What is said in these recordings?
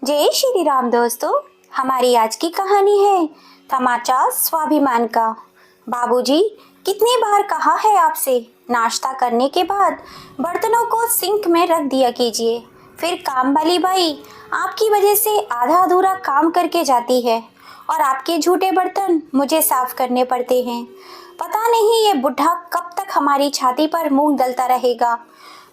जय श्री राम दोस्तों। हमारी आज की कहानी है तमाचा स्वाभिमान का। बाबूजी, कितनी बार कहा है आपसे, नाश्ता करने के बाद बर्तनों को सिंक में रख दिया कीजिए। फिर काम वाली बाई आपकी वजह से आधा अधूरा काम करके जाती है और आपके झूठे बर्तन मुझे साफ करने पड़ते हैं। पता नहीं ये बुढ़ा कब तक हमारी छाती पर मूंग दलता रहेगा।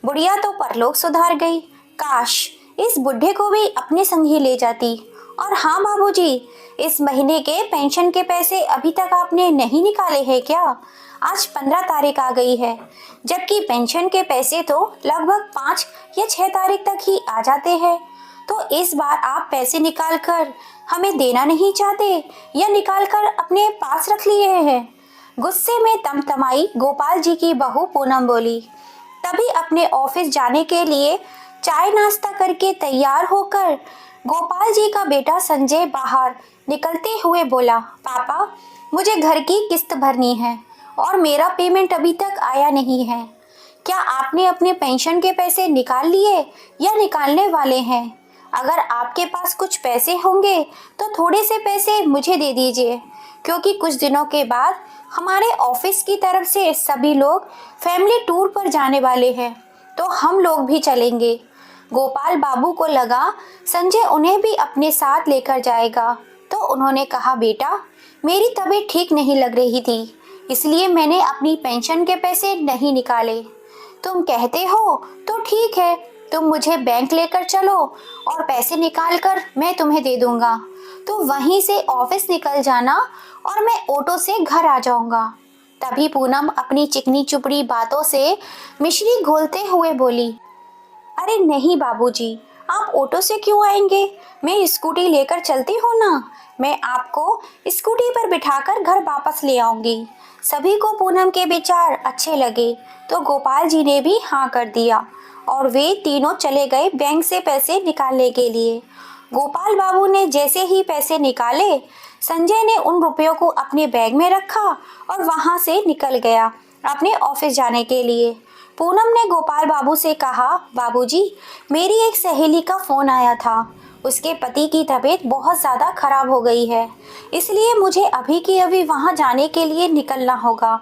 बुढ़िया तो परलोक सुधार गई, काश इस बुढ़े को भी अपने संग ही ले जाती। और हाँ बाबूजी, इस महीने के पेंशन के पैसे अभी तक आपने नहीं निकाले हैं क्या? आज 15 तारीख आ गई है, जबकि पेंशन के पैसे तो लगभग 5 या 6 तारीख तक ही आ जाते हैं। तो इस बार आप पैसे निकाल कर हमें देना नहीं चाहते या निकाल कर अपने पास रख लिए हैं? गुस्से में तमतमाई गोपाल जी की बहू पूनम बोली। तभी अपने ऑफिस जाने के लिए चाय नाश्ता करके तैयार होकर गोपाल जी का बेटा संजय बाहर निकलते हुए बोला, पापा मुझे घर की किस्त भरनी है और मेरा पेमेंट अभी तक आया नहीं है। क्या आपने अपने पेंशन के पैसे निकाल लिए या निकालने वाले हैं? अगर आपके पास कुछ पैसे होंगे तो थोड़े से पैसे मुझे दे दीजिए, क्योंकि कुछ दिनों के बाद हमारे ऑफिस की तरफ से सभी लोग फैमिली टूर पर जाने वाले हैं, तो हम लोग भी चलेंगे। गोपाल बाबू को लगा संजय उन्हें भी अपने साथ लेकर जाएगा, तो उन्होंने कहा, बेटा मेरी तबीयत ठीक नहीं लग रही थी, इसलिए मैंने अपनी पेंशन के पैसे नहीं निकाले। तुम कहते हो तो ठीक है, तुम मुझे बैंक लेकर चलो और पैसे निकाल कर मैं तुम्हें दे दूंगा। तो वहीं से ऑफिस निकल जाना और मैं ऑटो से घर आ जाऊंगा। तभी पूनम अपनी चिकनी चुपड़ी बातों से मिश्री घोलते हुए बोली, अरे नहीं बाबूजी, आप ऑटो से क्यों आएंगे? मैं स्कूटी लेकर चलती हूँ ना, मैं आपको स्कूटी पर बिठाकर घर वापस ले आऊंगी। सभी को पूनम के विचार अच्छे लगे, तो गोपाल जी ने भी हाँ कर दिया और वे तीनों चले गए बैंक से पैसे निकालने के लिए। गोपाल बाबू ने जैसे ही पैसे निकाले, संजय ने उन रुपयों को अपने बैग में रखा और वहां से निकल गया अपने ऑफिस जाने के लिए। पूनम ने गोपाल बाबू से कहा, बाबूजी मेरी एक सहेली का फोन आया था, उसके पति की तबीयत बहुत ज़्यादा खराब हो गई है, इसलिए मुझे अभी की अभी वहां जाने के लिए निकलना होगा।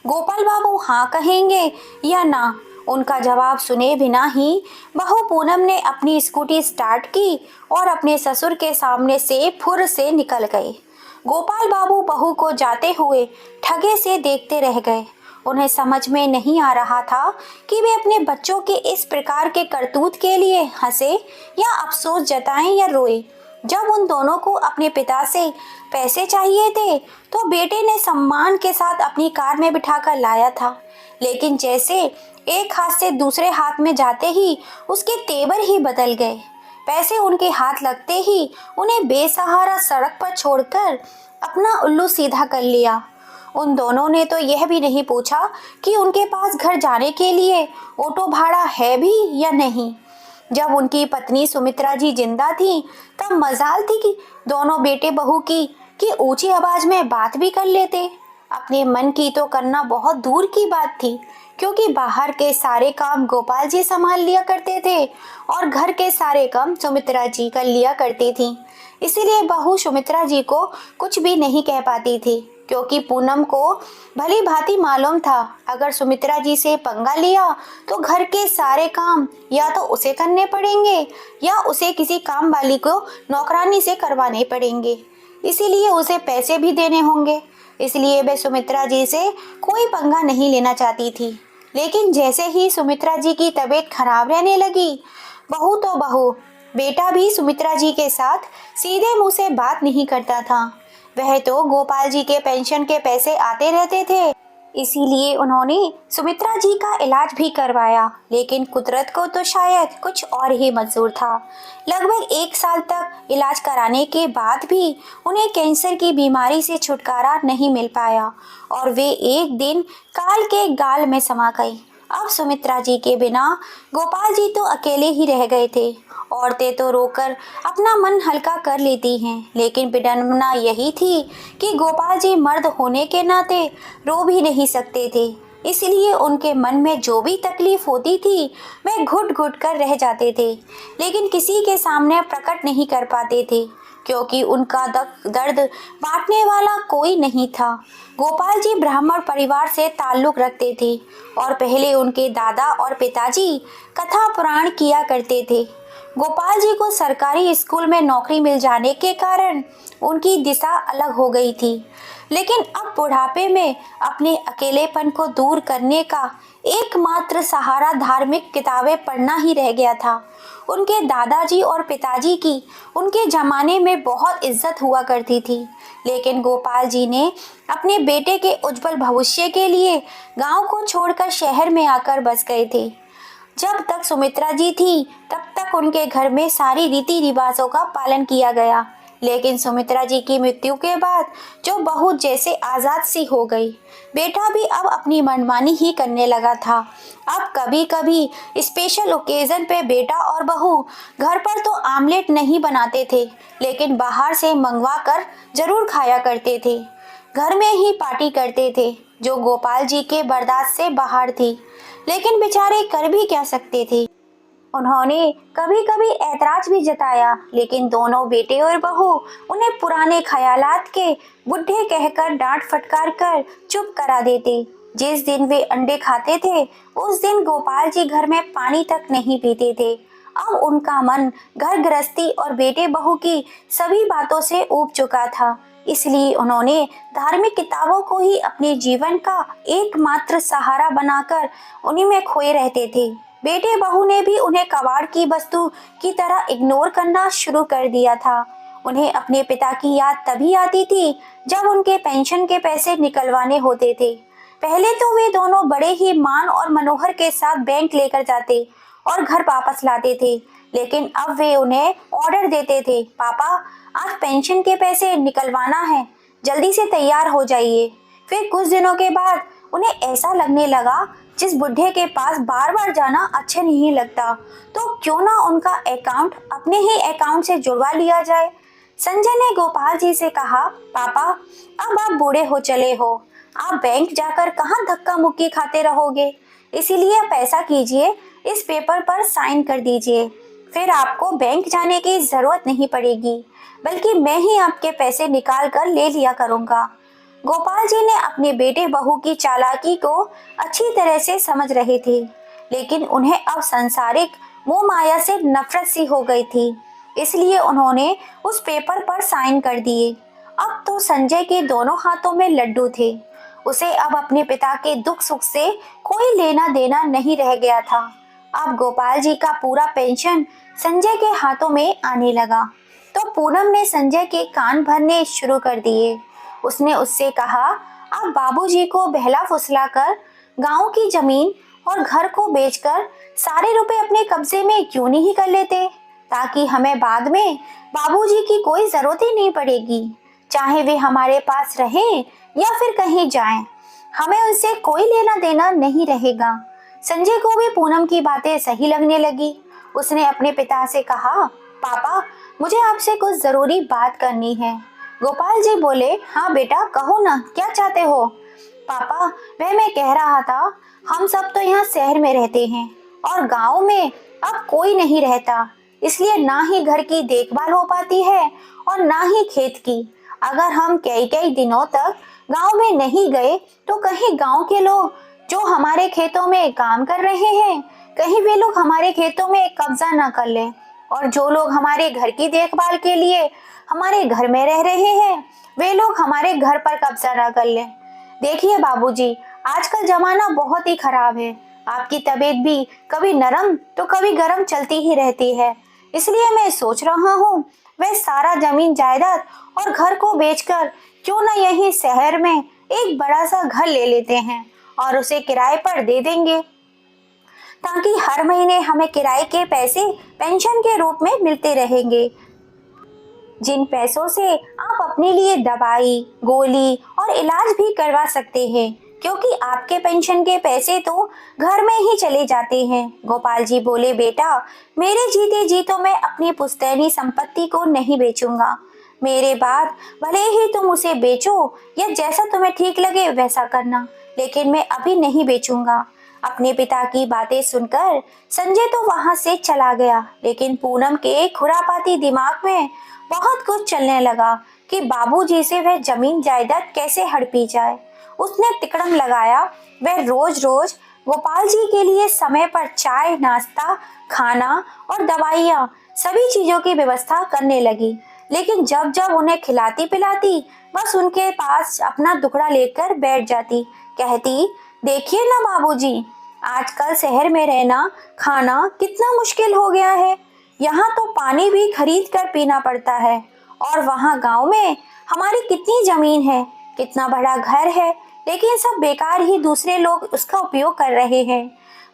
गोपाल बाबू हाँ कहेंगे या ना, उनका जवाब सुने बिना ही बहू पूनम ने अपनी स्कूटी स्टार्ट की और अपने ससुर के सामने से फुर से निकल गए। गोपाल बाबू बहू को जाते हुए ठगे से देखते रह गए। उन्हें समझ में नहीं आ रहा था कि वे अपने बच्चों के इस प्रकार के करतूत के लिए हंसे या अफसोस जताएं या रोए। जब उन दोनों को अपने पिता से पैसे चाहिए थे तो बेटे ने सम्मान के साथ अपनी कार में बिठाकर लाया था, लेकिन जैसे एक हाथ से दूसरे हाथ में जाते ही उसके तेवर ही बदल गए। पैसे उनके हाथ लगते ही उन्हें बेसहारा सड़क पर छोड़कर अपना उल्लू सीधा कर लिया। उन दोनों ने तो यह भी नहीं पूछा कि उनके पास घर जाने के लिए ऑटो भाड़ा है भी या नहीं। जब उनकी पत्नी सुमित्रा जी जिंदा थी तब मजाल थी कि दोनों बेटे बहू की कि ऊंची आवाज में बात भी कर लेते। अपने मन की तो करना बहुत दूर की बात थी, क्योंकि बाहर के सारे काम गोपाल जी संभाल लिया करते थे और घर के सारे काम सुमित्रा जी कर लिया करती थी। इसीलिए बहू सुमित्रा जी को कुछ भी नहीं कह पाती थी, क्योंकि पूनम को भली भांति मालूम था अगर सुमित्रा जी से पंगा लिया तो घर के सारे काम या तो उसे करने पड़ेंगे या उसे किसी काम वाली को नौकरानी से करवाने पड़ेंगे। इसीलिए उसे पैसे भी देने होंगे। इसलिए वह सुमित्रा जी से कोई पंगा नहीं लेना चाहती थी। लेकिन जैसे ही सुमित्रा जी की तबीयत खराब रहने लगी, बहू तो बहू, बेटा भी सुमित्रा जी के साथ सीधे मुंह से बात नहीं करता था। वह तो गोपाल जी के पेंशन के पैसे आते रहते थे, इसीलिए उन्होंने सुमित्रा जी का इलाज भी करवाया। लेकिन कुदरत को तो शायद कुछ और ही मंजूर था। लगभग 1 साल तक इलाज कराने के बाद भी उन्हें कैंसर की बीमारी से छुटकारा नहीं मिल पाया और वे एक दिन काल के गाल में समा गई। अब सुमित्रा जी के बिना गोपाल जी तो अकेले ही रह गए थे। औरतें तो रोकर अपना मन हल्का कर लेती हैं, लेकिन विडंबना यही थी कि गोपाल जी मर्द होने के नाते रो भी नहीं सकते थे। इसलिए उनके मन में जो भी तकलीफ होती थी वे घुट घुट कर रह जाते थे, लेकिन किसी के सामने प्रकट नहीं कर पाते थे क्योंकि उनका दर्द बांटने वाला कोई नहीं था। गोपाल जी ब्राह्मण परिवार से ताल्लुक रखते थे और पहले उनके दादा और पिताजी कथा पुराण किया करते थे। गोपाल जी को सरकारी स्कूल में नौकरी मिल जाने के कारण उनकी दिशा अलग हो गई थी, लेकिन अब बुढ़ापे में अपने अकेलेपन को दूर करने का एकमात्र सहारा धार्मिक किताबें पढ़ना ही रह गया था। उनके दादाजी और पिताजी की उनके जमाने में बहुत इज्जत हुआ करती थी, लेकिन गोपाल जी ने अपने बेटे के उज्जवल भविष्य के लिए गांव को छोड़कर शहर में आकर बस गए थे। जब तक सुमित्रा जी थी तब तक उनके घर में सारी रीति रिवाजों का पालन किया गया, लेकिन सुमित्रा जी की मृत्यु के बाद जो बहू जैसे आजाद सी हो गई। बेटा भी अब अपनी मनमानी ही करने लगा था। अब कभी कभी स्पेशल ओकेजन पे बेटा और बहू घर पर तो आमलेट नहीं बनाते थे, लेकिन बाहर से मंगवा कर जरूर खाया करते थे। घर में ही पार्टी करते थे, जो गोपाल जी के बर्दाश्त से बाहर थी, लेकिन बेचारे कर भी क्या सकते थे। उन्होंने कभी कभी ऐतराज भी जताया, लेकिन दोनों बेटे और बहू उन्हें पुराने ख्यालात के बुढ़े कहकर डांट फटकार कर चुप करा देते। जिस दिन वे अंडे खाते थे उस दिन गोपाल जी घर में पानी तक नहीं पीते थे। अब उनका मन घर गृहस्थी और बेटे बहू की सभी बातों से ऊब चुका था, इसलिए उन्होंने धार्मिक किताबों को ही अपने जीवन का एकमात्र सहारा बनाकर उन्हीं में खोए रहते थे। बेटे बहू ने भी उन्हें कबाड़ की वस्तु की तरह इग्नोर करना शुरू कर दिया था। उन्हें अपने पिता की याद तभी आती थी जब उनके पेंशन के पैसे निकलवाने होते थे। पहले तो वे दोनों बड़े ही मान और मनोहर के साथ बैंक लेकर जाते और घर वापस लाते थे, लेकिन अब वे उन्हें ऑर्डर देते थे, पापा आज पेंशन के पैसे निकलवाना है, जल्दी से तैयार हो जाइए। फिर कुछ दिनों के बाद उन्हें ऐसा लगने लगा जिस बुढ़े के पास बार बार जाना अच्छा नहीं लगता, तो क्यों ना उनका अकाउंट अपने ही अकाउंट से जुड़वा लिया जाए। संजय ने गोपाल जी से कहा, पापा अब आप बूढ़े हो चले हो, आप बैंक जाकर कहाँ धक्का मुक्की खाते रहोगे, इसीलिए आप ऐसा कीजिए, इस पेपर पर साइन कर दीजिए, फिर आपको बैंक जाने की जरूरत नहीं पड़ेगी, बल्कि मैं ही आपके पैसे निकाल कर ले लिया करूँगा। गोपाल जी ने अपने बेटे बहू की चालाकी को अच्छी तरह से समझ रहे थे, लेकिन उन्हें अब सांसारिक मोह माया से नफरत सी हो गई थी, इसलिए उन्होंने उस पेपर पर साइन कर दिए। अब तो संजय के दोनों हाथों में लड्डू थे, उसे अब अपने पिता के दुख सुख से कोई लेना देना नहीं रह गया था। अब गोपाल जी का पूरा पेंशन संजय के हाथों में आने लगा, तो पूनम ने संजय के कान भरने शुरू कर दिए। उसने उससे कहा, आप बाबूजी को बहला फुसला कर गांव की जमीन और घर को बेचकर सारे रुपए अपने कब्जे में क्यों नहीं कर लेते, ताकि हमें बाद में बाबूजी की कोई जरूरत ही नहीं पड़ेगी, चाहे वे हमारे पास रहें या फिर कहीं जाएं, हमें उनसे कोई लेना देना नहीं रहेगा। संजय को भी पूनम की बातें सही लगने लगी। उसने अपने पिता से कहा, पापा मुझे आपसे कुछ जरूरी बात करनी है। गोपाल जी बोले, हाँ बेटा कहो ना, क्या चाहते हो। पापा वह मैं कह रहा था, हम सब तो यहाँ शहर में रहते हैं और गांव में अब कोई नहीं रहता, इसलिए ना ही घर की देखभाल हो पाती है और ना ही खेत की। अगर हम कई कई दिनों तक गांव में नहीं गए तो कहीं गांव के लोग जो हमारे खेतों में काम कर रहे हैं, कहीं वे लोग हमारे खेतों में कब्जा न कर लें, और जो लोग हमारे घर की देखभाल के लिए हमारे घर में रह रहे हैं वे लोग हमारे घर पर कब्जा न कर लें। देखिए बाबूजी, आजकल जमाना बहुत ही खराब है, आपकी तबीयत भी कभी नरम तो कभी गर्म चलती ही रहती है, इसलिए मैं सोच रहा हूँ वह सारा जमीन जायदाद और घर को बेचकर क्यों ना यहीं शहर में एक बड़ा सा घर ले लेते हैं और उसे किराए पर दे देंगे, ताकि हर महीने हमें किराए के पैसे पेंशन के रूप में मिलते रहेंगे, जिन पैसों से आप अपने लिए दवाई गोली और इलाज भी करवा सकते हैं, क्योंकि आपके पेंशन के पैसे तो घर में ही चले जाते हैं। गोपाल जी बोले, बेटा मेरे जीते जी तो मैं अपनी पुश्तैनी संपत्ति को नहीं बेचूंगा, मेरे बाद भले ही तुम उसे बेचो या जैसा तुम्हें ठीक लगे वैसा करना, लेकिन मैं अभी नहीं बेचूंगा। अपने पिता की बातें सुनकर संजय तो वहां से चला गया, लेकिन पूनम के खुरापाती दिमाग में बहुत कुछ चलने लगा कि बाबूजी से वह जमीन जायदाद कैसे हड़पी जाए। उसने तिकड़म लगाया वह रोज रोज गोपाल जी के लिए समय पर चाय, नाश्ता, खाना और दवाइयाँ सभी चीजों की व्यवस्था करने लगी। लेकिन जब जब उन्हें खिलाती पिलाती बस उनके पास अपना दुखड़ा लेकर बैठ जाती, कहती, देखिए ना बाबूजी, आजकल शहर में रहना खाना कितना मुश्किल हो गया है। यहाँ तो पानी भी खरीद कर पीना पड़ता है, और वहाँ गांव में हमारी कितनी जमीन है, कितना बड़ा घर है, लेकिन सब बेकार ही दूसरे लोग उसका उपयोग कर रहे हैं।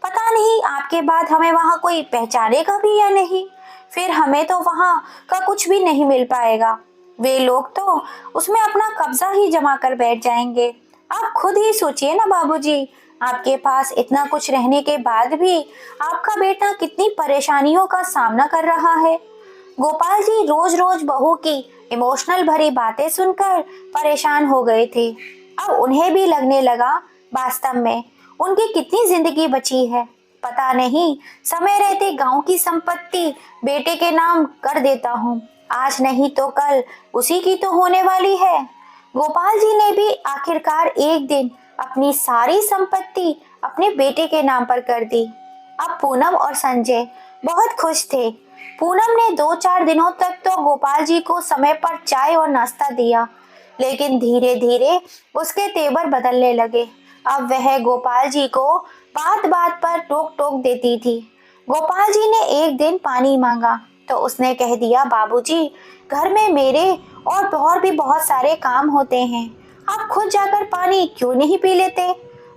पता नहीं आपके बाद हमें वहाँ कोई पहचानेगा भी या नहीं। फिर हमें तो वहाँ का कुछ भी नहीं मिल पाएगा। वे लोग तो उसमें अपना कब्जा ही जमा कर बैठ जाएंगे। आप खुद ही सोचिए ना बाबूजी, आपके पास इतना कुछ रहने के बाद भी आपका बेटा कितनी परेशानियों का सामना कर रहा है। गोपाल जी रोज रोज बहू की इमोशनल भरी बातें सुनकर परेशान हो गए थे। अब उन्हें भी लगने लगा वास्तव में उनकी कितनी जिंदगी बची है। पता नहीं, समय रहते गांव की संपत्ति बेटे के नाम कर देता हूँ, आज नहीं तो कल उसी की तो होने वाली है। गोपाल जी ने भी आखिरकार एक दिन अपनी सारी संपत्ति अपने बेटे के नाम पर कर दी। अब पूनम और संजय बहुत खुश थे। पूनम ने 2-4 दिनों तक तो गोपाल जी को समय पर चाय और नाश्ता दिया, लेकिन धीरे धीरे उसके तेवर बदलने लगे। अब वह गोपाल जी को बात बात पर टोक टोक देती थी। गोपाल जी ने एक दिन पानी मांगा तो उसने कह दिया, बाबूजी, घर में मेरे और भी बहुत सारे काम होते हैं, आप खुद जाकर पानी क्यों नहीं पी लेते।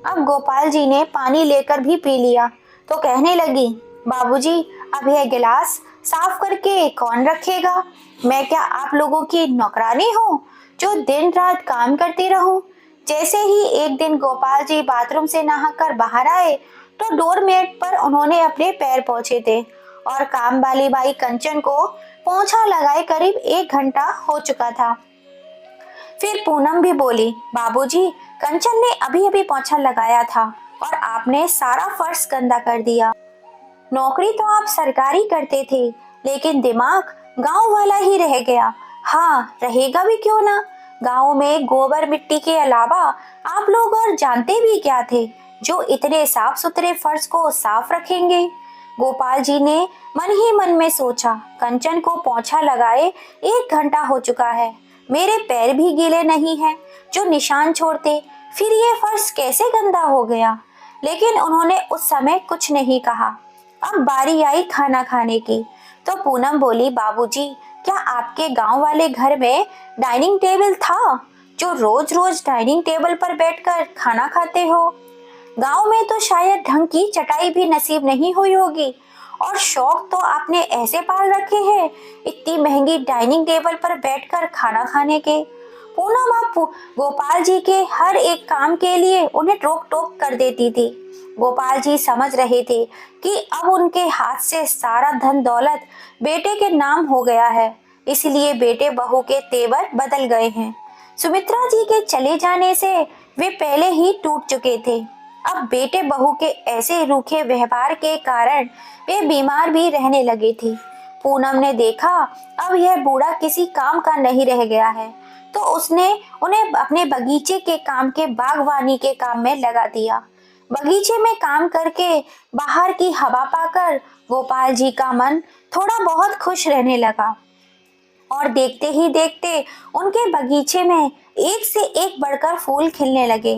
अब गोपाल जी ने पानी लेकर भी पी लिया तो कहने लगी, बाबूजी, अब यह गिलास साफ करके कौन रखेगा। मैं क्या आप लोगों की नौकरानी हूँ जो दिन रात काम करती रहूं। जैसे ही एक दिन गोपाल जी बाथरूम से नहाकर बाहर आए तो डोरमेट पर उन्होंने अपने पैर पोंछे थे, और काम वाली बाई कंचन को पोंछा लगाए करीब 1 घंटा हो चुका था। फिर पूनम भी बोली, बाबूजी, कंचन ने अभी अभी पोंछा लगाया था और आपने सारा फर्श गंदा कर दिया। नौकरी तो आप सरकारी करते थे, लेकिन दिमाग गांव वाला ही रह गया। हाँ, रहेगा भी क्यों ना। गांव में गोबर मिट्टी के अलावा आप लोग और जानते भी क्या थे जो इतने साफ सुथरे फर्श को साफ रखेंगे। गोपाल जी ने मन ही मन में सोचा, कंचन को पोंछा लगाए 1 घंटा हो चुका है, मेरे पैर भी गीले नहीं हैं जो निशान छोड़ते, फिर ये फर्श कैसे गंदा हो गया। लेकिन उन्होंने उस समय कुछ नहीं कहा। अब बारी आई खाना खाने की तो पूनम बोली, बाबूजी, क्या आपके गांव वाले घर में डाइनिंग टेबल था जो रोज रोज डाइनिंग टेबल पर बैठकर खाना खाते हो। गांव में तो शायद ढंग की चटाई भी नसीब नहीं हुई होगी, और शौक तो आपने ऐसे पाल रखे हैं इतनी महंगी डाइनिंग टेबल पर बैठकर खाना खाने के। पूनम आप गोपाल जी के हर एक काम के लिए उन्हें रोक टोक कर देती थी। गोपाल जी समझ रहे थे कि अब उनके हाथ से सारा धन दौलत बेटे के नाम हो गया है, इसलिए बेटे बहू के तेवर बदल गए हैं। सुमित्रा जी के चले जाने से वे पहले ही टूट चुके थे। अब बेटे बहू के ऐसे रूखे व्यवहार के कारण वे बीमार भी रहने लगे थे। पूनम ने देखा अब यह बूढ़ा किसी काम का नहीं रह गया है, तो उसने उन्हें अपने बगीचे के काम के बागवानी के काम में लगा दिया। बगीचे में काम करके बाहर की हवा पाकर गोपाल जी का मन थोड़ा बहुत खुश रहने लगा, और देखते ही देखते उनके बगीचे में एक से एक बढ़कर फूल खिलने लगे।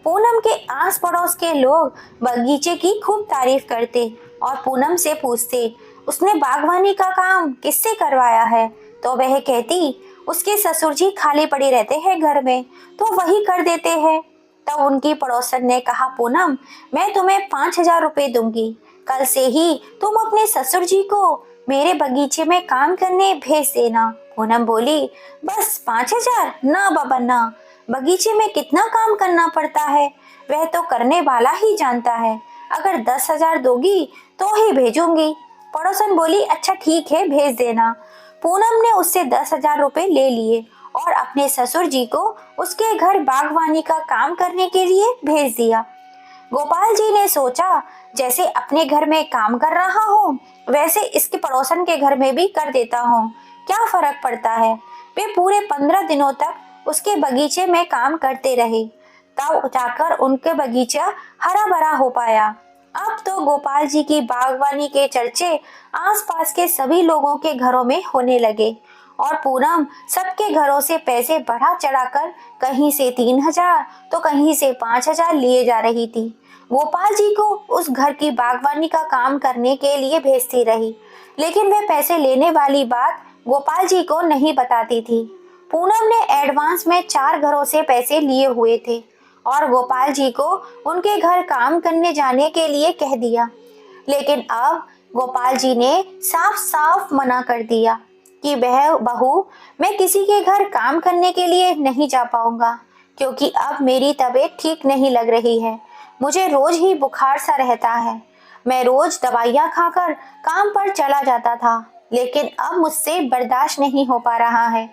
पूनम के आस पड़ोस के लोग बगीचे की खूब तारीफ करते और पूनम से पूछते, उसने बागवानी का काम किससे करवाया है। तो वह कहती, उसके ससुर जी खाली पड़ी रहते हैं घर में, तो वही कर देते हैं। तब उनकी पड़ोसन ने कहा, पूनम, मैं तुम्हें 5,000 रुपए दूंगी, कल से ही तुम अपने ससुर जी को मेरे बगीचे में काम करने भेज देना। पूनम बोली, बस 5,000? ना बाबा ना, बगीचे में कितना काम करना पड़ता है वह तो करने वाला ही जानता है, अगर 10,000 दोगी तो ही भेजूंगी। पड़ोसन बोली, अच्छा ठीक है, भेज देना। पूनम ने उससे 10,000 रुपए ले लिए और अपने ससुर जी को उसके घर बागवानी का काम करने के लिए भेज दिया। गोपाल जी ने सोचा, जैसे अपने घर में काम कर रहा हूँ वैसे इसके पड़ोसन के घर में भी कर देता हूँ, क्या फर्क पड़ता है। वे पूरे 15 दिनों तक उसके बगीचे में काम करते रहे, तब जाकर उनके बगीचा हरा भरा हो पाया। अब तो गोपाल जी की बागवानी के चर्चे आसपास के सभी लोगों के घरों में होने लगे और पूनम सबके घरों से पैसे बढ़ा चढ़ाकर कहीं से 3,000 तो कहीं से 5,000 लिए जा रही थी। गोपाल जी को उस घर की बागवानी का काम करने के लिए भेजती रही, लेकिन वह पैसे लेने वाली बात गोपाल जी को नहीं बताती थी। पूनम ने एडवांस में 4 घरों से पैसे लिए हुए थे और गोपाल जी को उनके घर काम करने जाने के लिए कह दिया, लेकिन अब गोपाल जी ने साफ साफ मना कर दिया कि वह बहू मैं किसी के घर काम करने के लिए नहीं जा पाऊंगा, क्योंकि अब मेरी तबीयत ठीक नहीं लग रही है। मुझे रोज ही बुखार सा रहता है। मैं रोज दवाइयाँ खाकर काम पर चला जाता था, लेकिन अब मुझसे बर्दाश्त नहीं हो पा रहा है।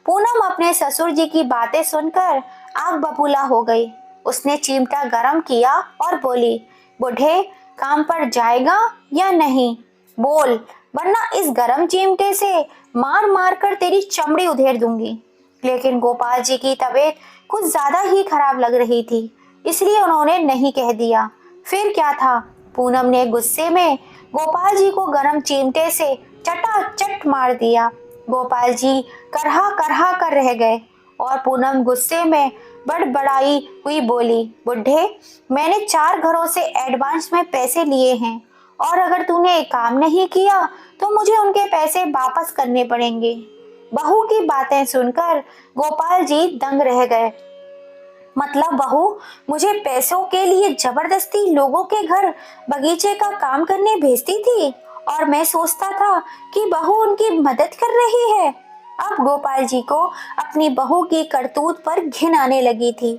पूनम अपने ससुर जी की बातें सुनकर आग बबूला हो गई। उसने चिमटा गरम किया और बोली, बूढ़े काम पर जाएगा या नहीं, बोल, वरना इस गरम चिमटे से मार मार कर तेरी चमड़ी उधेड़ दूंगी। लेकिन गोपाल जी की तबीयत कुछ ज्यादा ही खराब लग रही थी, इसलिए उन्होंने नहीं कह दिया। फिर क्या था, पूनम ने गुस्से में गोपाल जी को गरम चिमटे से चटाचट मार दिया। गोपाल जी करहा करहा कर रह गए और पूनम गुस्से में बड़बड़ाई हुई बोली, बुढ़े मैंने 4 घरों से एडवांस में पैसे लिए हैं और अगर तूने काम नहीं किया तो मुझे उनके पैसे वापस करने पड़ेंगे। बहू की बातें सुनकर गोपाल जी दंग रह गए। मतलब बहू मुझे पैसों के लिए जबरदस्ती लोगों के घर बगीचे का काम करने भेजती थी और मैं सोचता था कि बहू उनकी मदद कर रही है। अब गोपाल जी को अपनी बहू की करतूत पर घिन आने लगी थी।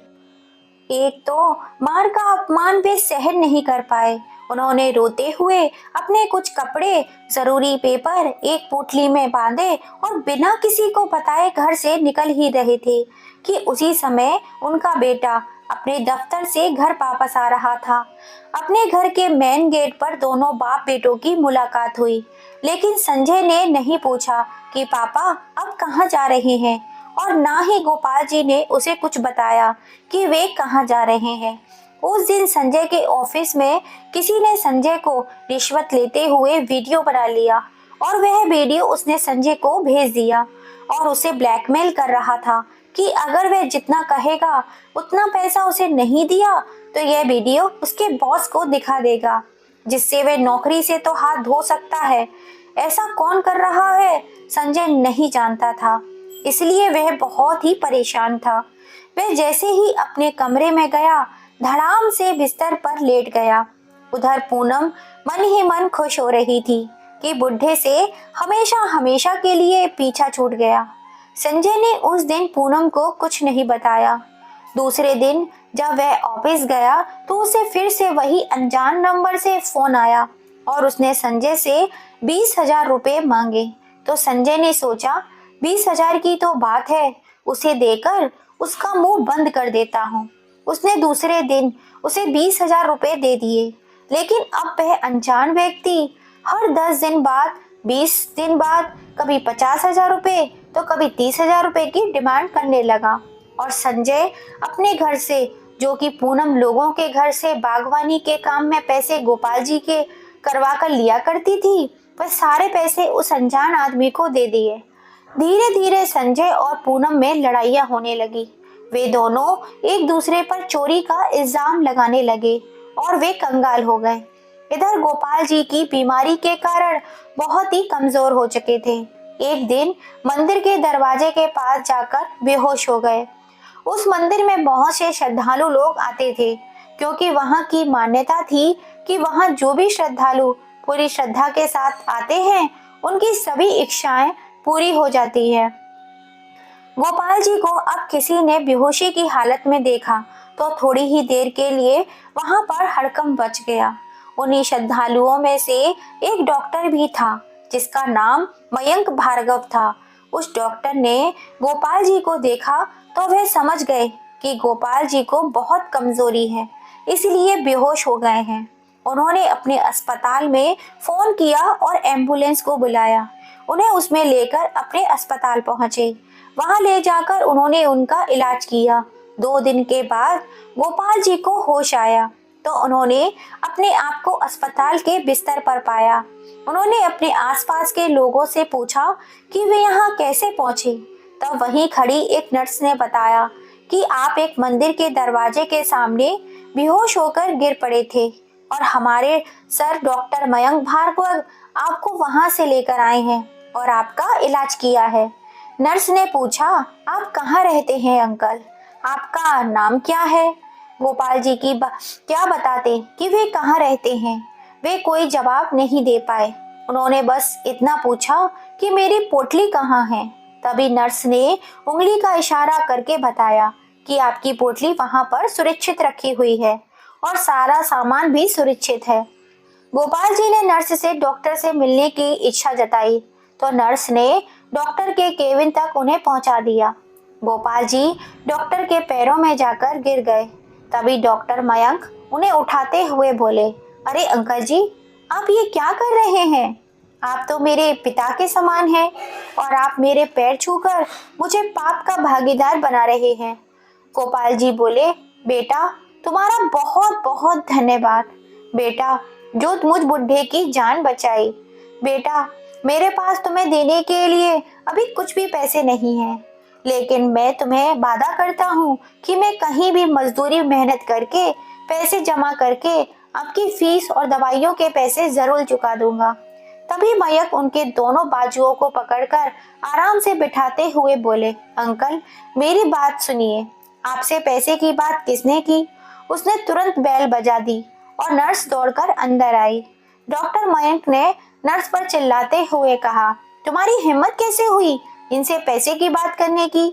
एक तो मार का अपमान वे सहन नहीं कर पाए। उन्होंने रोते हुए अपने कुछ कपड़े, जरूरी पेपर एक पोटली में बांधे और बिना किसी को बताए घर से निकल ही रहे थे कि उसी समय उनका बेटा अपने दफ्तर से घर वापस आ रहा था। अपने घर के मेन गेट पर दोनों बाप बेटों की मुलाकात हुई, लेकिन संजय ने नहीं पूछा कि पापा अब कहाँ जा रहे हैं और ना ही गोपाल जी ने उसे कुछ बताया कि वे कहाँ जा रहे हैं। उस दिन संजय के ऑफिस में किसी ने संजय को रिश्वत लेते हुए वीडियो बना लिया और वह वीडियो उसने संजय को भेज दिया और उसे ब्लैकमेल कर रहा था कि अगर वह जितना कहेगा उतना पैसा उसे नहीं दिया तो यह वीडियो उसके बॉस को दिखा देगा, जिससे वह नौकरी से तो हाथ धो सकता है। ऐसा कौन कर रहा है संजय नहीं जानता था, इसलिए वह बहुत ही परेशान था। वह जैसे ही अपने कमरे में गया धड़ाम से बिस्तर पर लेट गया। उधर पूनम मन ही मन खुश हो रही थी कि बुढ़े से हमेशा हमेशा के लिए पीछा छूट गया। संजय ने उस दिन पूनम को कुछ नहीं बताया। दूसरे दिन जब वह ऑफिस गया तो उसे फिर से वही अनजान नंबर से फोन आया और उसने संजय से 20,000 रुपए मांगे। तो संजय ने सोचा 20,000 की तो बात है, उसे देकर उसका मुंह बंद कर देता हूँ। उसने दूसरे दिन उसे 20,000 रुपए दे दिए, लेकिन अब वह अनजान व्यक्ति हर 10 दिन बाद, 20 दिन बाद कभी 50,000 रुपए तो कभी 30,000 रुपए की डिमांड करने लगा। और संजय अपने घर से, जो कि पूनम लोगों के घर से बागवानी के काम में पैसे गोपाल जी के करवा कर लिया करती थी, वह सारे पैसे उस अनजान आदमी को दे दिए। धीरे धीरे संजय और पूनम में लड़ाइयाँ होने लगी। वे दोनों एक दूसरे पर चोरी का इल्जाम लगाने लगे और वे कंगाल हो गए। इधर गोपाल जी की बीमारी के कारण बहुत ही कमजोर हो चुके थे। एक दिन मंदिर के दरवाजे के पास जाकर बेहोश हो गए। उस मंदिर में बहुत से श्रद्धालु लोग आते थे, क्योंकि वहां की मान्यता थी कि वहां जो भी श्रद्धालु पूरी श्रद्धा के साथ आते हैं उनकी सभी इच्छाएं पूरी हो जाती है। गोपाल जी को अब किसी ने बेहोशी की हालत में देखा तो थोड़ी ही देर के लिए वहां पर हड़कंप मच गया। उन्हीं श्रद्धालुओं में से एक डॉक्टर भी था जिसका नाम मयंक भार्गव था। उस डॉक्टर ने गोपाल जी को देखा तो वह समझ गए कि गोपाल जी को बहुत कमजोरी है, इसलिए बेहोश हो गए हैं। उन्होंने अपने अस्पताल में फोन किया और एम्बुलेंस को बुलाया। उन्हें उसमें लेकर अपने अस्पताल पहुंचे। वहां ले जाकर उन्होंने उनका इलाज किया। 2 दिन के बाद गोपाल जी को होश आया तो उन्होंने अपने आप को अस्पताल के बिस्तर पर पाया। उन्होंने अपने आसपास के लोगों से पूछा कि वे यहाँ कैसे पहुंचे। तब वहीं खड़ी एक नर्स ने बताया कि आप एक मंदिर के दरवाजे के सामने बेहोश होकर गिर पड़े थे और हमारे सर डॉक्टर मयंक भार्गव आपको वहां से लेकर आए हैं और आपका इलाज किया है। नर्स ने पूछा, आप कहाँ रहते हैं अंकल? आपका नाम क्या है? गोपाल जी की क्या बताते कि वे कहाँ रहते हैं। वे कोई जवाब नहीं दे पाए। उन्होंने बस इतना पूछा कि मेरी पोटली कहाँ है। तभी नर्स ने उंगली का इशारा करके बताया कि आपकी पोटली वहां पर सुरक्षित रखी हुई है और सारा सामान भी सुरक्षित है। गोपाल जी ने नर्स से डॉक्टर से मिलने की इच्छा जताई तो नर्स ने डॉक्टर के केबिन तक उन्हें पहुंचा दिया। गोपाल जी डॉक्टर के पैरों में जाकर गिर गए। तभी डॉक्टर मयंक उन्हें उठाते हुए बोले, अरे अंकल जी, आप ये क्या कर रहे हैं? आप तो मेरे पिता के समान हैं और आप मेरे पैर छूकर मुझे पाप का भागीदार बना रहे हैं। गोपाल जी बोले, बेटा तुम्हारा बहुत बहुत धन्यवाद बेटा, जो मुझ बुढ़े की जान बचाई। बेटा मेरे पास तुम्हें देने के लिए अभी कुछ भी पैसे नहीं हैं, लेकिन मैं तुम्हें वादा करता हूँ कि मैं कहीं भी मजदूरी मेहनत करके पैसे जमा करके आपकी फीस और दवाइयों के पैसे जरूर चुका दूंगा। तभी मयंक उनके दोनों बाजुओं को पकड़कर आराम से बिठाते हुए बोले, अंकल मेरी बात सुनिए, आपसे पैसे की बात किसने की? उसने तुरंत बेल बजा दी और नर्स दौड़कर अंदर आई। डॉक्टर मयंक ने नर्स पर चिल्लाते हुए कहा, तुम्हारी हिम्मत कैसे हुई इनसे पैसे की बात करने की?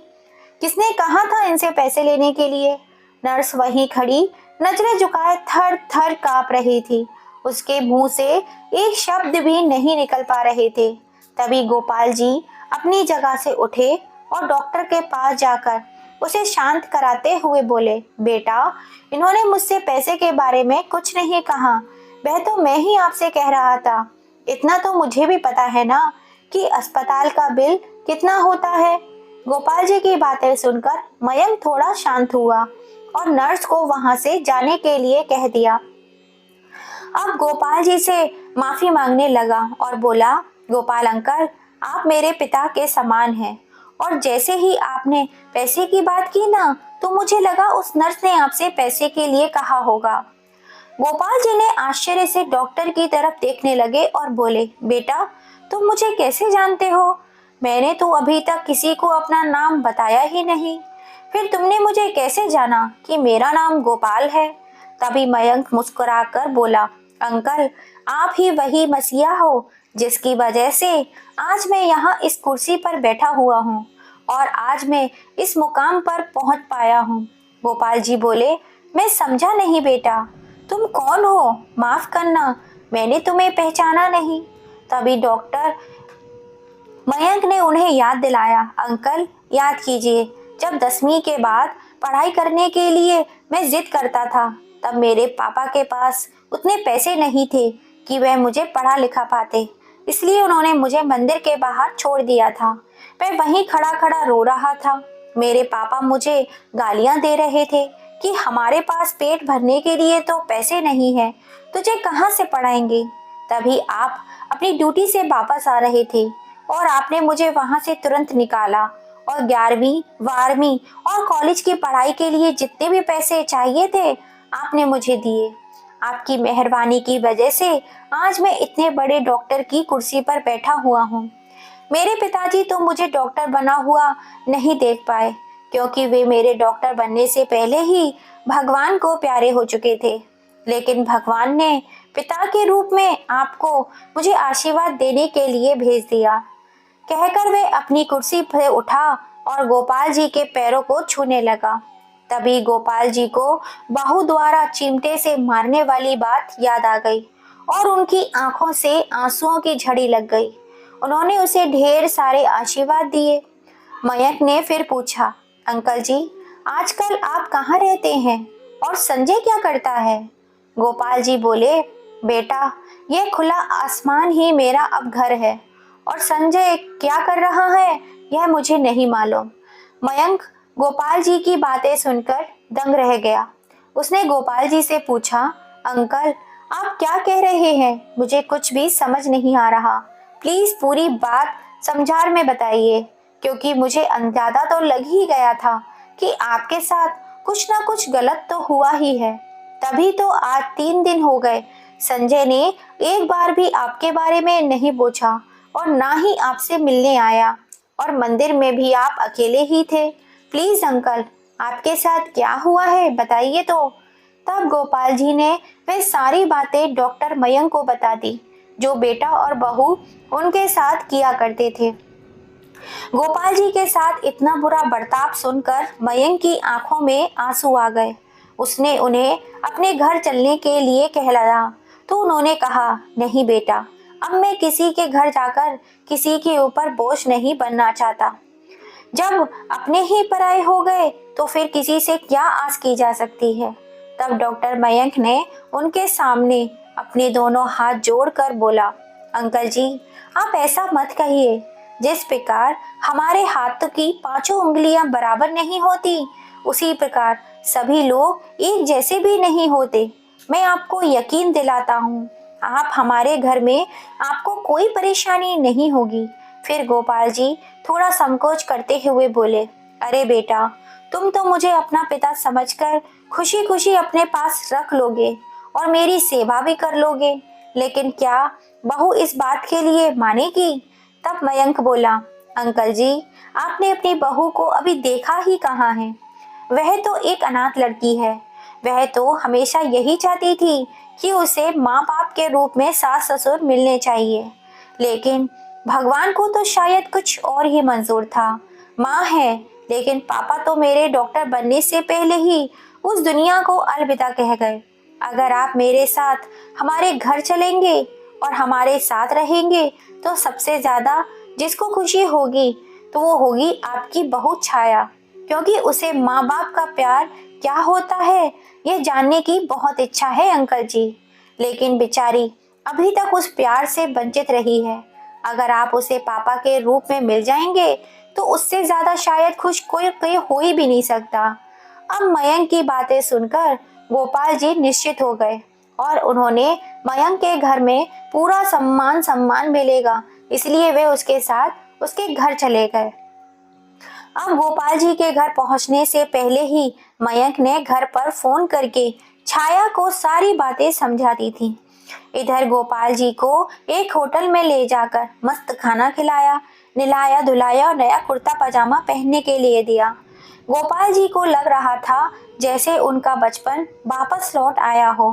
किसने कहा था इनसे पैसे लेने के लिए? नर्स वहीं खड़ी नजरें झुकाए थर थर कांप रही थी। उसके मुंह से एक शब्द भी नहीं निकल पा रहे थे। तभी गोपाल जी अपनी जगह से उठे और डॉक्टर के पास जाकर उसे शांत कराते हुए बोले, बेटा इन्होंने मुझसे पैसे के बारे में कुछ नहीं कहा, वह तो मैं ही आपसे कह रहा था। इतना तो मुझे भी पता है ना कि अस्पताल का बिल कितना होता है। गोपाल जी की बातें सुनकर मयंक थोड़ा शांत हुआ और नर्स को वहां से जाने के लिए कह दिया। अब गोपाल जी से माफी मांगने लगा और बोला, गोपाल अंकल आप मेरे पिता के समान हैं और जैसे ही आपने पैसे की बात की ना तो मुझे लगा उस नर्स ने आपसे पैसे के लिए कहा होगा। गोपाल जी ने आश्चर्य से डॉक्टर की तरफ देखने लगे और बोले, बेटा तुम मुझे कैसे जानते हो? मैंने तो अभी तक किसी को अपना नाम बताया ही नहीं, फिर तुमने मुझे कैसे जाना कि मेरा नाम गोपाल है? तभी मयंक मुस्कुराकर बोला, अंकल आप ही वही मसीहा हो जिसकी वजह से आज मैं यहाँ इस कुर्सी पर बैठा हुआ हूँ और आज मैं इस मुकाम पर पहुँच पाया हूँ। गोपाल जी बोले, मैं समझा नहीं बेटा, तुम कौन हो? माफ करना, मैंने तुम्हें पहचाना नहीं। तभी डॉक्टर मयंक ने उन्हें याद दिलाया, अंकल याद कीजिए, जब 10वीं के बाद पढ़ाई करने के लिए मैं जिद करता था तब मेरे पापा के पास उतने पैसे नहीं थे कि वह मुझे पढ़ा लिखा पाते, इसलिए उन्होंने मुझे मंदिर के बाहर छोड़ दिया था। मैं वहीं खड़ा खड़ा रो रहा था। मेरे पापा मुझे गालियां दे रहे थे कि हमारे पास पेट भरने के लिए तो पैसे नहीं है, तुझे कहाँ से पढ़ाएंगे। तभी आप अपनी ड्यूटी से वापस आ रहे थे और आपने मुझे वहां से तुरंत निकाला और 11वीं 12वीं और कॉलेज की पढ़ाई के लिए जितने भी पैसे चाहिए थे आपने मुझे दिए। आपकी मेहरबानी की वजह से आज मैं इतने बड़े डॉक्टर की कुर्सी पर बैठा हुआ हूँ। मेरे पिताजी तो मुझे डॉक्टर बना हुआ नहीं देख पाए क्योंकि वे मेरे डॉक्टर बनने से पहले ही भगवान को प्यारे हो चुके थे, लेकिन भगवान ने पिता के रूप में आपको मुझे आशीर्वाद देने के लिए भेज दिया। कहकर वे अपनी कुर्सी से उठा और गोपाल जी के पैरों को छूने लगा। तभी गोपाल जी को बहू द्वारा चिमटे से मारने वाली बात याद आ गई और उनकी आंखों से आंसुओं की झड़ी लग गई। उन्होंने उसे ढेर सारे आशीर्वाद दिए। मयंक ने फिर पूछा, अंकल जी, आजकल आप कहाँ रहते हैं और संजय क्या करता है? गोपाल जी बोले, बेटा, यह खुला आसमान ही मेरा अब घर है और संजय क्या कर रहा है यह मुझे नहीं मालूम। मयंक गोपाल जी की बातें सुनकर दंग रह गया। उसने गोपाल जी से पूछा, अंकल, आप क्या कह रहे हैं? मुझे कुछ भी समझ नहीं आ रहा। प्लीज पूरी बात समझार में बताइए, क्योंकि मुझे अंदाजा तो लग ही गया था कि आपके साथ कुछ ना कुछ गलत तो हुआ ही है। तभी तो आज 3 दिन हो गए संजय ने एक बार भी आपके बारे में नहीं पूछा और ना ही आपसे मिलने आया, और मंदिर में भी आप अकेले ही थे। प्लीज अंकल, आपके साथ क्या हुआ है बताइए तो। तब गोपाल जी ने वे सारी बातें डॉक्टर मयंक को बता दी जो बेटा और बहू उनके साथ किया करते थे। गोपाल जी के साथ इतना बुरा बर्ताव सुनकर मयंक की आंखों में आंसू आ गए। उसने उन्हें अपने घर चलने के लिए कहलाया तो उन्होंने कहा, नहीं बेटा, अब मैं किसी के घर जाकर किसी के ऊपर बोझ नहीं बनना चाहता। जब अपने ही पराये हो गए तो फिर किसी से क्या आस की जा सकती है। तब डॉक्टर मयंक ने उनके सामने अपने दोनों हाथ जोड़कर बोला, अंकल जी, आप ऐसा मत कहिए। जिस प्रकार हमारे हाथ की 5 उंगलियां बराबर नहीं होती, उसी प्रकार सभी लोग एक जैसे भी नहीं होते। मैं आपको यकीन दिलाता हूँ, आप हमारे घर में आपको कोई परेशानी नहीं होगी। फिर गोपाल जी थोड़ा संकोच करते हुए बोले, अरे बेटा, तुम तो मुझे अपना पिता समझकर खुशी खुशी अपने पास रख लोगे और मेरी सेवा भी कर लोगे, लेकिन क्या बहू इस बात के लिए मानेगी? तब मयंक बोला, अंकल जी, आपने अपनी बहू को अभी देखा ही कहाँ है? वह तो एक अनाथ लड़की है। वह तो हमेशा यही चाहती थी कि उसे माँ बाप के रूप में सास ससुर मिलने चाहिए, लेकिन भगवान को तो शायद कुछ और ही मंजूर था। माँ है, लेकिन पापा तो मेरे डॉक्टर बनने से पहले ही उस दुनिया को अलविदा कह गए। अगर आप मेरे साथ हमारे घर चलेंगे और हमारे साथ रहेंगे तो सबसे ज्यादा जिसको खुशी होगी तो वो होगी आपकी बहू छाया, क्योंकि उसे माँ बाप का प्यार क्या होता है यह जानने की बहुत इच्छा है अंकल जी। लेकिन बेचारी अभी तक उस प्यार से वंचित रही है। अगर आप उसे पापा के रूप में मिल जाएंगे तो उससे ज्यादा शायद खुश कोई कोई हो ही भी नहीं सकता। अब मयंक की बातें सुनकर गोपाल जी निश्चित हो गए और उन्होंने मयंक के घर में पूरा सम्मान सम्मान मिलेगा, इसलिए वे उसके साथ उसके घर चले गए। अब गोपाल जी के घर पहुंचने से पहले ही मयंक ने घर पर फोन करके छाया को सारी बातें समझा दी थी। इधर गोपाल जी को एक होटल में ले जाकर मस्त खाना खिलाया, निलाया धुलाया और नया कुर्ता पजामा पहनने के लिए दिया। गोपाल जी को लग रहा था जैसे उनका बचपन वापस लौट आया हो।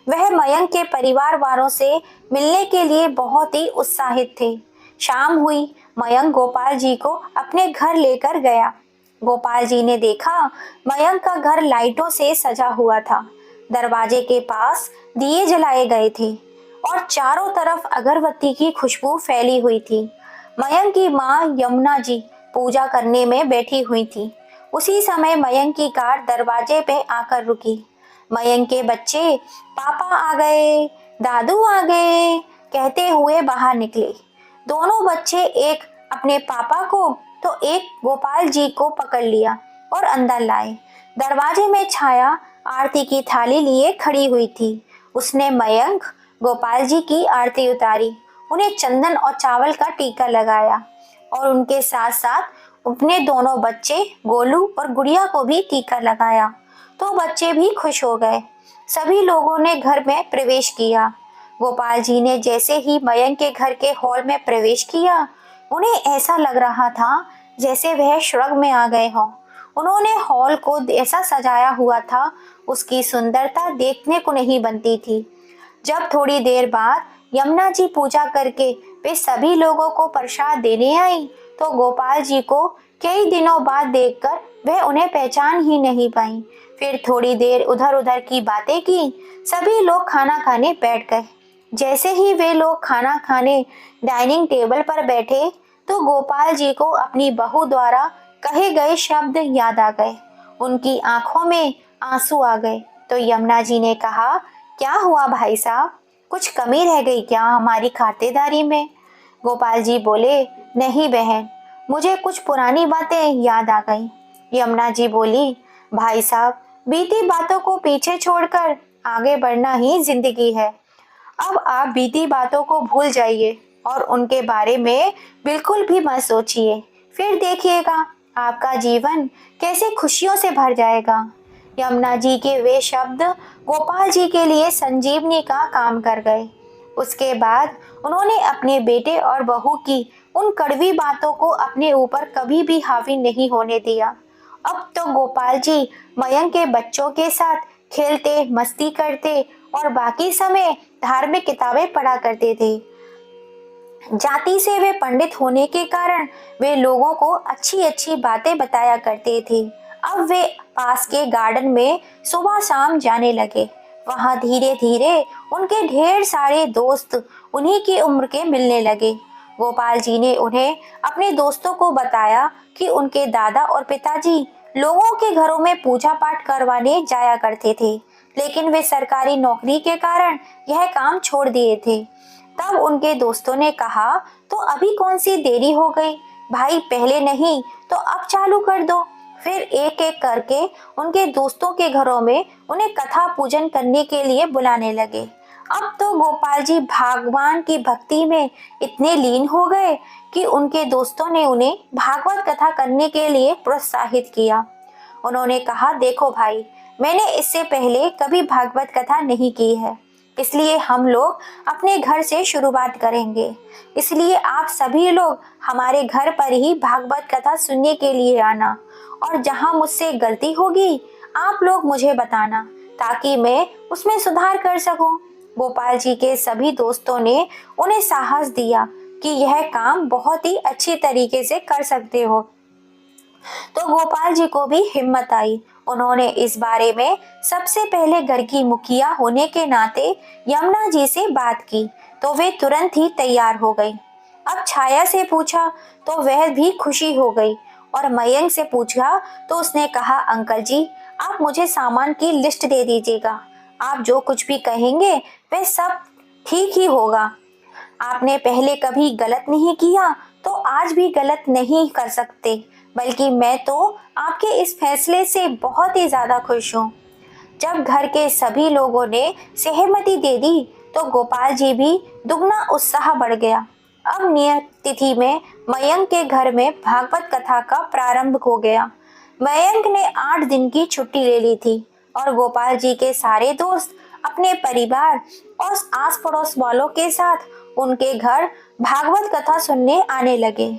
वह मयंक के परिवार वालों से मिलने के लिए बहुत ही उत्साहित थे। शाम हुई, मयंक गोपाल जी को अपने घर लेकर गया। गोपाल जी ने देखा मयंक का घर लाइटों से सजा हुआ था। दरवाजे के पास दिए जलाए गए थे और चारों तरफ अगरबत्ती की खुशबू फैली हुई थी। मयंक की माँ यमुना जी पूजा करने में बैठी हुई थी। उसी समय मयंक की कार दरवाजे पे आकर रुकी। मयंक के बच्चे पापा आ गए, दादू आ गए कहते हुए बाहर निकले। दोनों बच्चे एक अपने पापा को तो एक गोपाल जी को पकड़ लिया और अंदर लाए। दरवाजे में छाया आरती की थाली लिए खड़ी हुई थी। उसने मयंक गोपाल जी की आरती उतारी, उन्हें चंदन और चावल का टीका लगाया और उनके साथ साथ अपने दोनों बच्चे गोलू और गुड़िया को भी टीका लगाया तो बच्चे भी खुश हो गए। सभी लोगों ने घर में प्रवेश किया। गोपाल जी ने जैसे ही मयंक के घर के हॉल में प्रवेश किया, उन्हें ऐसा लग रहा था जैसे वह स्वर्ग में आ गए हों। उन्होंने हॉल को ऐसा सजाया हुआ था, उसकी सुंदरता देखने को नहीं बनती थी। जब थोड़ी देर बाद यमुना जी पूजा करके वे सभी लोगों को प्रसाद देने आई तो गोपाल जी को कई दिनों बाद देखकर वह उन्हें पहचान ही नहीं पाई। फिर थोड़ी देर उधर उधर की बातें की। सभी लोग खाना खाने बैठ गए। जैसे ही वे लोग खाना खाने डाइनिंग टेबल पर बैठे तो गोपाल जी को अपनी बहू द्वारा कहे गए शब्द याद आ गए। उनकी आंखों में आंसू आ गए। तो यमुना जी ने कहा, क्या हुआ भाई साहब, कुछ कमी रह गई क्या हमारी खातिरदारी में? गोपाल जी बोले, नहीं बहन, मुझे कुछ पुरानी बातें याद आ गई। यमुना जी बोली, भाई साहब, बीती बातों को पीछे छोड़कर आगे बढ़ना ही जिंदगी है। अब आप बीती बातों को भूल जाइए और उनके बारे में बिल्कुल भी मत सोचिए। फिर देखिएगा आपका जीवन कैसे खुशियों से भर जाएगा। यमुना जी के वे शब्द गोपाल जी के लिए संजीवनी का काम कर गए। उसके बाद उन्होंने अपने बेटे और बहू की उन कड़वी बातों को अपने ऊपर कभी भी हावी नहीं होने दिया। अब तो गोपाल जी मयंक के बच्चों के साथ खेलते, मस्ती करते और बाकी समय धार्मिक किताबें पढ़ा करते थे। जाति से वे पंडित होने के कारण वे लोगों को अच्छी अच्छी बातें बताया करते थे। अब वे पास के गार्डन में सुबह शाम जाने लगे। वहां धीरे धीरे उनके ढेर सारे दोस्त उन्हीं की उम्र के मिलने लगे। गोपाल जी ने उन्हें अपने दोस्तों को बताया कि उनके दादा और पिताजी लोगों के घरों में पूजा पाठ करवाने जाया करते थे, लेकिन वे सरकारी नौकरी के कारण यह काम छोड़ दिए थे। तब उनके दोस्तों ने कहा, तो अभी कौन सी देरी हो गई भाई, पहले नहीं तो अब चालू कर दो। फिर एक एक करके उनके दोस्तों के घरों में उन्हें कथा पूजन करने के लिए बुलाने लगे। अब तो गोपाल जी भगवान की भक्ति में इतने लीन हो गए कि उनके दोस्तों ने उन्हें भागवत कथा करने के लिए प्रोत्साहित किया। उन्होंने कहा, देखो भाई, मैंने इससे पहले कभी भागवत कथा नहीं की है, इसलिए हम लोग अपने घर से शुरुआत करेंगे। इसलिए आप सभी लोग हमारे घर पर ही भागवत कथा सुनने के लिए आना, और जहां मुझसे गलती होगी आप लोग मुझे बताना ताकि मैं उसमें सुधार कर सकूं। गोपाल जी के सभी दोस्तों ने उन्हें साहस दिया कि यह काम बहुत ही अच्छी तरीके से कर सकते हो। तो गोपाल जी को भी हिम्मत आई। उन्होंने इस बारे में सबसे पहले घर की मुखिया होने के नाते यमुना जी से बात की, तो वे तुरंत ही तैयार हो गई। अब छाया से पूछा तो वह भी खुशी हो गई, और मयंक से पूछा तो उसने कहा, अंकल जी, आप मुझे सामान की लिस्ट दे दीजिएगा, आप जो कुछ भी कहेंगे वह सब ठीक ही होगा। आपने पहले कभी गलत नहीं किया तो आज भी गलत नहीं कर सकते, बल्कि मैं तो आपके इस फैसले से बहुत ही ज्यादा खुश हूँ। जब घर के सभी लोगों ने सहमति दे दी तो गोपाल जी भी दुगना उत्साह बढ़ गया। अब नियत तिथि में मयंक के घर में भागवत कथा का प्रारंभ हो गया। मयंक ने 8 दिन की छुट्टी ले ली थी और गोपाल जी के सारे दोस्त अपने परिवार और आस पड़ोस वालों के साथ उनके घर भागवत कथा सुनने आने लगे।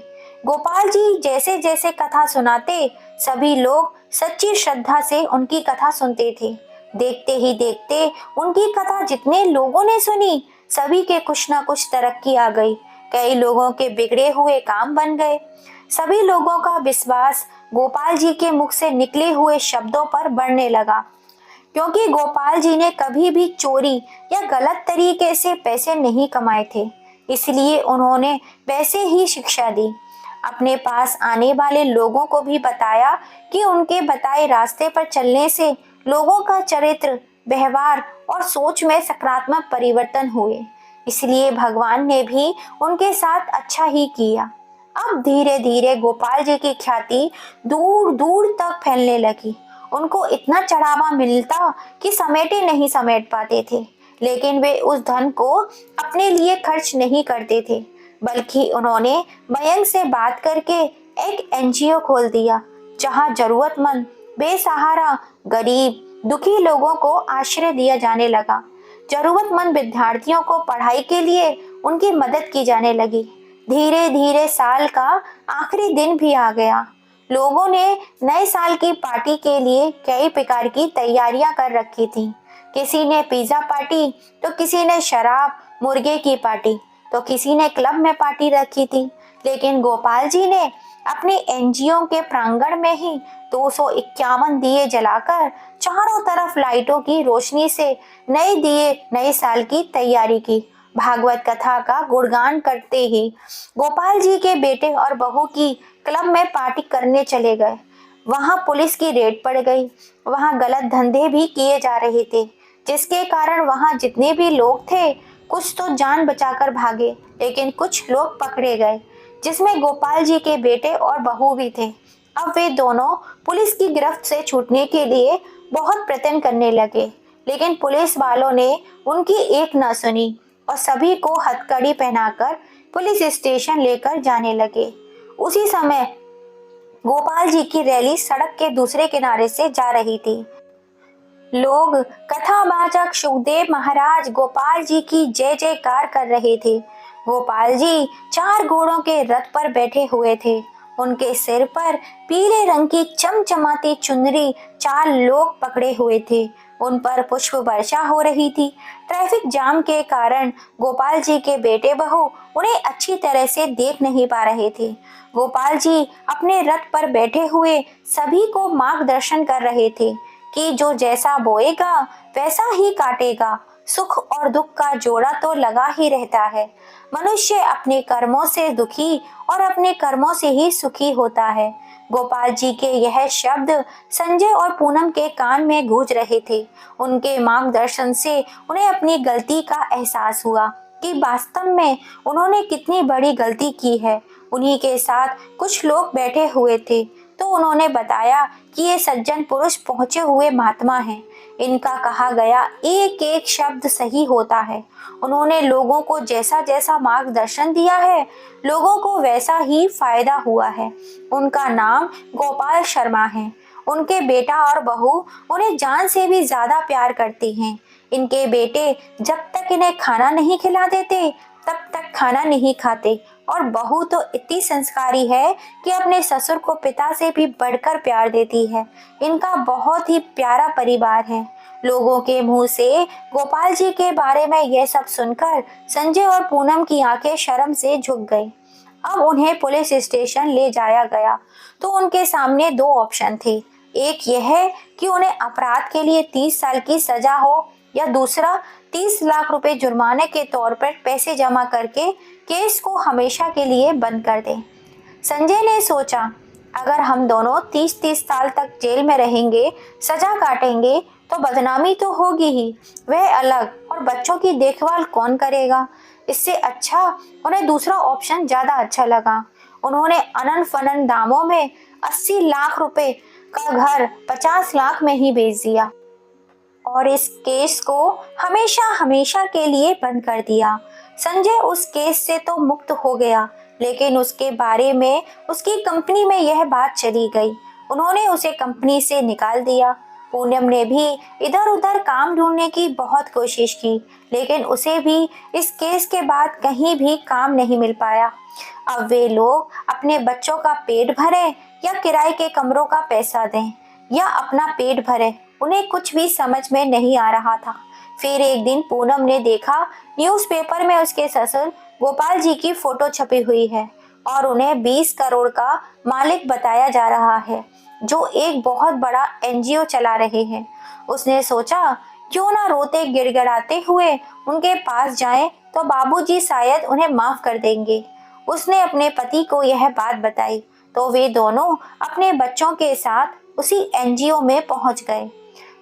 गोपाल जी जैसे जैसे कथा सुनाते सभी लोग सच्ची श्रद्धा से उनकी कथा सुनते थे। देखते ही देखते उनकी कथा जितने लोगों ने सुनी सभी के कुछ ना कुछ तरक्की आ गई। कई लोगों के बिगड़े हुए काम बन गए। सभी लोगों का विश्वास गोपाल जी के मुख से निकले हुए शब्दों पर बढ़ने लगा, क्योंकि गोपाल जी ने कभी भी चोरी या गलत तरीके से पैसे नहीं कमाए थे, इसलिए उन्होंने वैसे ही शिक्षा दी। अपने पास आने वाले लोगों को भी बताया कि उनके बताए रास्ते पर चलने से लोगों का चरित्र, व्यवहार और सोच में सकारात्मक परिवर्तन हुए, इसलिए भगवान ने भी उनके साथ अच्छा ही किया। अब धीरे धीरे गोपाल जी की ख्याति दूर दूर तक फैलने लगी। उनको इतना चढ़ावा मिलता कि समेटे नहीं समेट पाते थे, लेकिन वे उस धन को अपने लिए खर्च नहीं करते थे, बल्कि उन्होंने मयंक से बात करके एक एनजीओ खोल दिया, जहां जरूरतमंद, बेसहारा, गरीब, दुखी लोगों को आश्रय दिया जाने लगा। जरूरतमंद विद्यार्थियों को पढ़ाई के लिए उनकी मदद की जाने लगी। धीरे धीरे साल का आखिरी दिन भी आ गया। लोगों ने नए साल की पार्टी के लिए कई प्रकार की तैयारियां कर रखी थी। किसी ने पिज्जा पार्टी, तो किसी ने शराब मुर्गे की पार्टी, तो किसी ने क्लब में पार्टी रखी थी। लेकिन गोपाल जी ने अपने एनजीओ के प्रांगण में ही 251 दिए जलाकर चारों तरफ लाइटों की रोशनी से नए दिए नए साल की तैयारी की। भागवत कथा का गुणगान करते ही गोपाल जी के बेटे और बहू की क्लब में पार्टी करने चले गए। वहां पुलिस की रेड पड़ गई। वहां गलत धंधे भी किए जा रहे थे, जिसके कारण वहां जितने भी लोग थे कुछ तो जान बचाकर भागे, लेकिन कुछ लोग पकड़े गए, जिसमें गोपाल जी के बेटे और बहू भी थे। अब वे दोनों पुलिस की गिरफ्त से छूटने के लिए बहुत प्रयत्न करने लगे, लेकिन पुलिस वालों ने उनकी एक न सुनी और सभी को हथकड़ी पहनाकर पुलिस स्टेशन लेकर जाने लगे। उसी समय गोपाल जी की रैली सड़क के दूसरे किनारे से जा रही थी। लोग कथावाचक सुखदेव महाराज गोपाल जी की जय जयकार कर रहे थे। गोपाल जी 4 घोड़ों के रथ पर बैठे हुए थे। उनके सिर पर पीले रंग की चमचमाती चुनरी 4 लोग पकड़े हुए थे। उन पर पुष्प वर्षा हो रही थी। ट्रैफिक जाम के कारण गोपाल जी के बेटे बहू उन्हें अच्छी तरह से देख नहीं पा रहे थे। गोपाल जी अपने रथ पर बैठे हुए सभी को मार्गदर्शन कर रहे थे कि जो जैसा बोएगा वैसा ही काटेगा। सुख और दुख का जोड़ा तो लगा ही रहता है। मनुष्य अपने कर्मों से दुखी और अपने कर्मों से ही सुखी होता है। गोपाल जी के यह शब्द संजय और पूनम के कान में गूंज रहे थे। उनके मार्गदर्शन से उन्हें अपनी गलती का एहसास हुआ कि वास्तव में उन्होंने कितनी बड़ी गलती की है। उन्हीं के साथ कुछ लोग बैठे हुए थे, तो उन्होंने बताया कि ये सज्जन पुरुष पहुंचे हुए महात्मा हैं। इनका कहा गया एक एक शब्द सही होता है। उन्होंने लोगों को जैसा जैसा मार्गदर्शन दिया है, लोगों को वैसा ही फायदा हुआ है। उनका नाम गोपाल शर्मा है। उनके बेटा और बहू उन्हें जान से भी ज्यादा प्यार करते हैं। इनके बेटे जब तक इन्हें खाना नहीं खिला देते तब तक खाना नहीं खाते, और बहू तो इतनी संस्कारी है कि अपने ससुर को पिता से भी बढ़कर प्यार देती है। इनका बहुत ही प्यारा परिवार है। लोगों के मुंह से गोपाल जी के बारे में यह सब सुनकर संजय और पूनम की आंखें शर्म से झुक गई। अब उन्हें पुलिस स्टेशन ले जाया गया तो उनके सामने 2 ऑप्शन थे। एक यह कि उन्हें अपराध के लिए 30 साल की सजा हो, या दूसरा 30 लाख रुपए जुर्माने के तौर पर पैसे जमा करके केस को हमेशा के लिए बंद कर दें। संजय ने सोचा, अगर हम दोनों 30-30 साल तक जेल में रहेंगे, सजा काटेंगे, तो बदनामी तो होगी ही, वह अलग, और बच्चों की देखभाल कौन करेगा। इससे अच्छा उन्हें दूसरा ऑप्शन ज्यादा अच्छा लगा। उन्होंने अनन फनन दामों में 80 लाख रुपए का घर 50 लाख में ही बेच दिया और इस केस को हमेशा हमेशा के लिए बंद कर दिया। संजय उस केस से तो मुक्त हो गया, लेकिन उसके बारे में उसकी कंपनी में यह बात चली गई। उन्होंने उसे कंपनी से निकाल दिया। पूनम ने भी इधर उधर काम ढूंढने की बहुत कोशिश की, लेकिन उसे भी इस केस के बाद कहीं भी काम नहीं मिल पाया। अब वे लोग अपने बच्चों का पेट भरें या किराए के कमरों का पैसा दें या अपना पेट भरें, उन्हें कुछ भी समझ में नहीं आ रहा था। फिर एक दिन पूनम ने देखा न्यूज़पेपर में उसके ससुर गोपाल जी की फोटो छपी हुई है और उन्हें 20 करोड़ का मालिक बताया जा रहा है, जो एक बहुत बड़ा एनजीओ चला रहे हैं। उसने सोचा, क्यों ना रोते गिड़गिड़ाते हुए उनके पास जाएं, तो बाबूजी शायद उन्हें माफ कर देंगे। उसने अपने पति को यह बात बताई तो वे दोनों अपने बच्चों के साथ उसी एनजीओ में पहुंच गए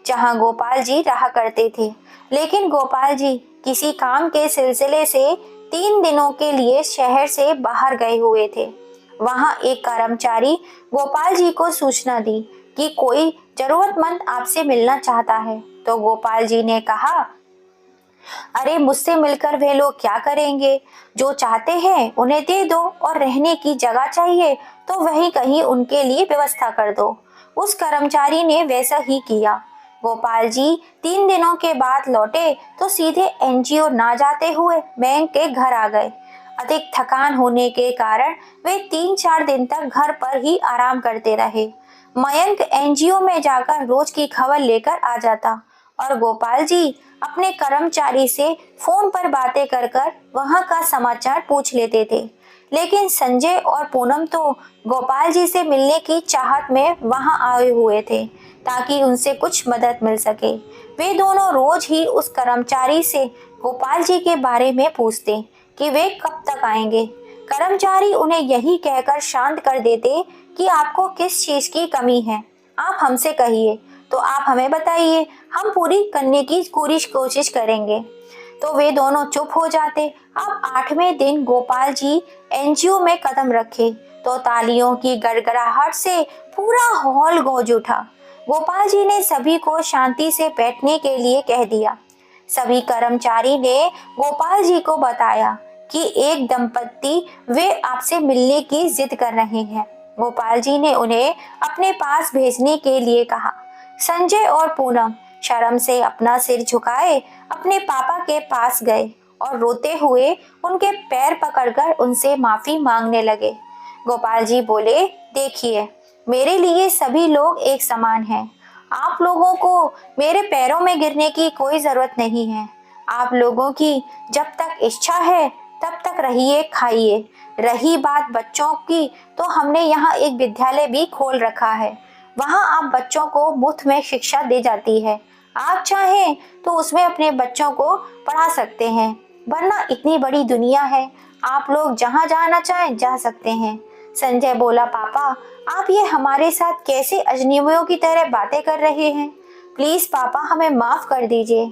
जहां गोपाल जी रहा करते थे। लेकिन गोपाल जी किसी काम के सिलसिले से 3 दिनों के लिए शहर से बाहर गए हुए थे। वहां एक कर्मचारी गोपाल जी को सूचना दी कि कोई जरूरतमंद आपसे मिलना चाहता है। तो गोपाल जी ने कहा, अरे मुझसे मिलकर वे लोग क्या करेंगे, जो चाहते हैं उन्हें दे दो, और रहने की जगह चाहिए तो वहीं कहीं उनके लिए व्यवस्था कर दो। उस कर्मचारी ने वैसा ही किया। गोपाल जी 3 दिनों के बाद लौटे तो सीधे एनजीओ ना जाते हुए बैंक के घर आ गए। अधिक थकान होने के कारण वे 3-4 दिन तक घर पर ही आराम करते रहे। मयंक एनजीओ में जाकर रोज की खबर लेकर आ जाता और गोपाल जी अपने कर्मचारी से फोन पर बातें कर कर वहां का समाचार पूछ लेते थे। लेकिन संजय और पूनम तो गोपाल जी से मिलने की चाहत में वहां आए हुए थे ताकि उनसे कुछ मदद मिल सके। वे दोनों रोज ही उस कर्मचारी से गोपाल जी के बारे में पूछते कि वे कब तक आएंगे। कर्मचारी उन्हें यही कहकर शांत कर देते कि आपको किस चीज की कमी है, आप हमसे कहिए, तो आप हमें बताइए, हम पूरी करने की पूरी कोशिश करेंगे। तो वे दोनों चुप हो जाते। अब 8वें दिन गोपाल जी एनजीओ में कदम रखे तो तालियों की गड़गड़ाहट से पूरा हॉल गूंज उठा। गोपाल जी ने सभी को शांति से बैठने के लिए कह दिया। सभी कर्मचारी ने गोपाल जी को बताया कि एक दंपत्ति वे आपसे मिलने की जिद कर रहे हैं। गोपाल जी ने उन्हें अपने पास भेजने के लिए कहा। संजय और पूनम शर्म से अपना सिर झुकाए अपने पापा के पास गए और रोते हुए उनके पैर पकड़कर उनसे माफी मांगने लगे। गोपाल जी बोले, देखिए, मेरे लिए सभी लोग एक समान हैं। आप लोगों को मेरे पैरों में गिरने की कोई जरूरत नहीं है। आप लोगों की जब तक इच्छा है तब तक रहिए खाइए। रही बात बच्चों की, तो हमने यहाँ एक विद्यालय भी खोल रखा है। वहाँ आप बच्चों को मुफ्त में शिक्षा दी जाती है। आप चाहें तो उसमें अपने बच्चों को पढ़ा सकते हैं, वरना इतनी बड़ी दुनिया है, आप लोग जहाँ जाना चाहें जा सकते हैं। संजय बोला, पापा, आप ये हमारे साथ कैसे अजनबियों की तरह बातें कर रहे हैं? प्लीज पापा, हमें माफ कर दीजिए।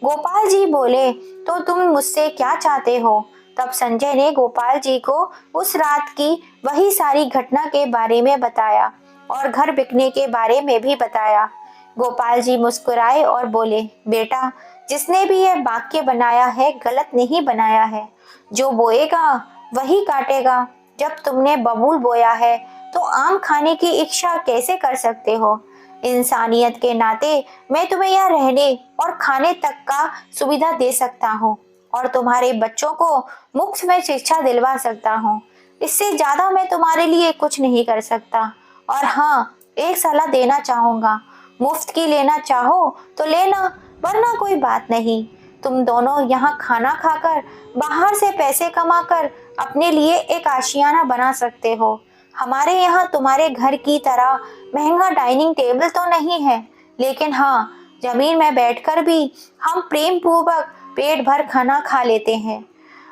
गोपाल जी बोले, तो तुम मुझसे क्या चाहते हो? तब संजय ने गोपाल जी को उस रात की वही सारी घटना के बारे में बताया और घर बिकने के बारे में भी बताया। गोपाल जी मुस्कुराए और बोले, बेटा, जिसने भी यह वाक्य बनाया है गलत नहीं बनाया है। जो बोएगा वही काटेगा। जब तुमने बबूल बोया है तो आम खाने की इच्छा कैसे कर सकते हो? इंसानियत के नाते मैं तुम्हें यहाँ रहने और खाने तक का सुविधा दे सकता हूँ और तुम्हारे बच्चों को मुफ्त में शिक्षा दिलवा सकता हूँ। इससे ज्यादा मैं तुम्हारे लिए कुछ नहीं कर सकता। और हाँ, एक सलाह देना चाहूंगा, मुफ्त की लेना चाहो तो लेना, वरना कोई बात नहीं। तुम दोनों यहाँ खाना खाकर बाहर से पैसे कमाकर अपने लिए एक आशियाना बना सकते हो। हमारे यहाँ तुम्हारे घर की तरह महंगा डाइनिंग टेबल तो नहीं है, लेकिन हाँ, जमीन में बैठकर भी हम प्रेम पूर्वक पेट भर खाना खा लेते हैं।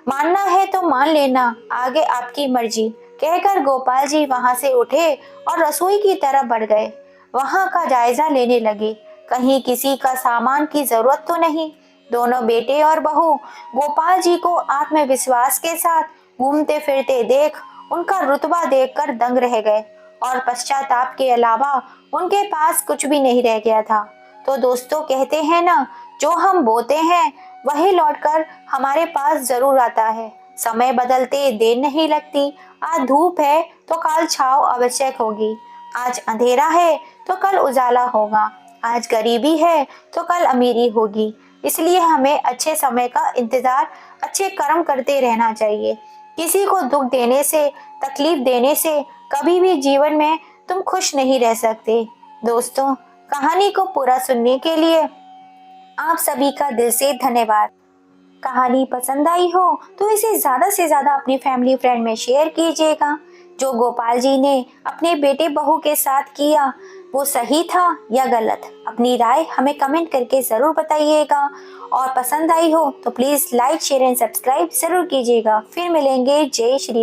मानना है तो मान लेना, आगे आपकी मर्जी, कहकर गोपाल जी वहां से उठे और रसोई की तरफ बढ़ गए। वहां का जायजा लेने लगे, कहीं किसी का सामान की जरूरत तो नहीं। दोनों बेटे और बहू गोपाल जी को आत्मविश्वास के साथ घूमते फिरते देख उनका रुतबा देखकर दंग रह गए और पश्चाताप के अलावा उनके पास कुछ भी नहीं रह गया था। तो दोस्तों, कहते हैं ना, जो हम बोते हैं वही लौटकर हमारे पास जरूर आता है। समय बदलते देर नहीं लगती। आज धूप है तो कल छांव आवश्यक होगी। आज अंधेरा है तो कल उजाला होगा। आज गरीबी है तो कल अमीरी होगी। इसलिए हमें अच्छे समय का इंतजार अच्छे कर्म करते रहना चाहिए। किसी को दुख देने से, तकलीफ देने से कभी भी जीवन में तुम खुश नहीं रह सकते। दोस्तों, कहानी को पूरा सुनने के लिए आप सभी का दिल से धन्यवाद। कहानी पसंद आई हो तो इसे ज्यादा से ज्यादा अपनी फैमिली फ्रेंड में शेयर कीजिएगा। जो गोपाल जी ने अपने बेटे बहू के साथ किया वो सही था या गलत, अपनी राय हमें कमेंट करके जरूर बताइएगा। और पसंद आई हो तो please like, share and subscribe जरूर कीजिएगा। फिर मिलेंगे। जय श्री